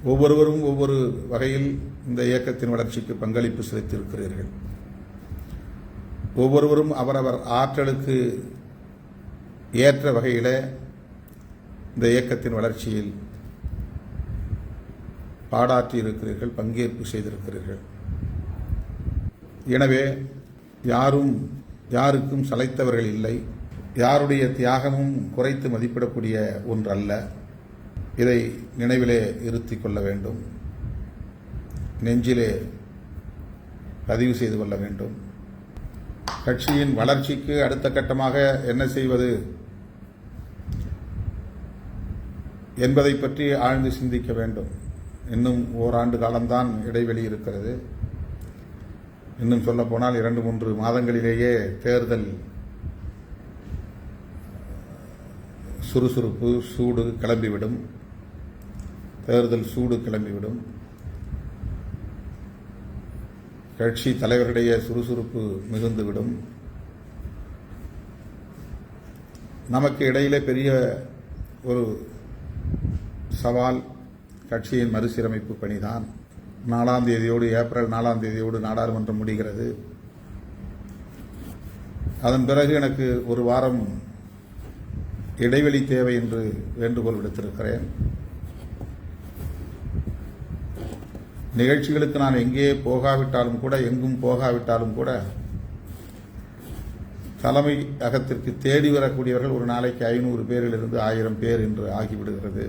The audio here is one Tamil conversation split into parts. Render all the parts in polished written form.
ஒவ்வொருவரும் ஒவ்வொரு வகையில் இந்த இயக்கத்தின் வளர்ச்சிக்கு பங்களிப்பு செலுத்தியிருக்கிறீர்கள். ஒவ்வொருவரும் அவரவர் ஆற்றலுக்கு ஏற்ற வகையில் இந்த இயக்கத்தின் வளர்ச்சியில் பாடாற்றி இருக்கிறீர்கள், பங்கேற்பு செய்திருக்கிறீர்கள். எனவே யாருக்கும் சளைத்தவர்கள் இல்லை. யாருடைய தியாகமும் குறைத்து மதிப்பிடக்கூடிய ஒன்றல்ல. இதை நினைவிலே இருத்திக் கொள்ள வேண்டும், நெஞ்சிலே பதிவு செய்து கொள்ள வேண்டும். கட்சியின் வளர்ச்சிக்கு அடுத்த கட்டமாக என்ன செய்வது என்பதை பற்றி ஆழ்ந்து சிந்திக்க வேண்டும். இன்னும் ஓராண்டு காலம்தான் இடைவெளி இருக்கிறது. இன்னும் சொல்லப்போனால் 2-3 மாதங்களிலேயே தேர்தல் சுறுசுறுப்பு சூடு கிளம்பிவிடும். கட்சி தலைவர்களுடைய சுறுசுறுப்பு மிகுந்துவிடும். நமக்கு இடையிலே பெரிய ஒரு சவால் கட்சியின் மறுசீரமைப்பு பணிதான். ஏப்ரல் 4ஆம் தேதியோடு நாடாளுமன்றம் முடிகிறது. அதன் பிறகு எனக்கு ஒரு வாரம் இடைவெளி தேவை என்று வேண்டுகோள் விடுத்திருக்கிறேன். நிகழ்ச்சிகளுக்கு நான் எங்கும் போகாவிட்டாலும் கூட தலைமையகத்திற்கு தேடி வரக்கூடியவர்கள் ஒரு நாளைக்கு 500 பேரிலிருந்து 1000 பேர் என்று ஆகிவிடுகிறது.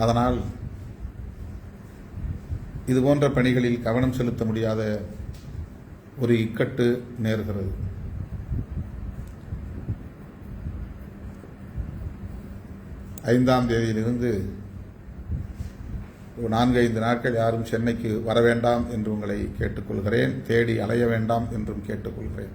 அதனால் இதுபோன்ற பணிகளில் கவனம் செலுத்த முடியாத ஒரு இக்கட்டு நேர்கிறது. 5ஆம் தேதியிலிருந்து 4-5 நாட்கள் யாரும் சென்னைக்கு வர வேண்டாம் என்று உங்களை கேட்டுக்கொள்கிறேன். தேடி அலைய வேண்டாம் என்றும் கேட்டுக்கொள்கிறேன்.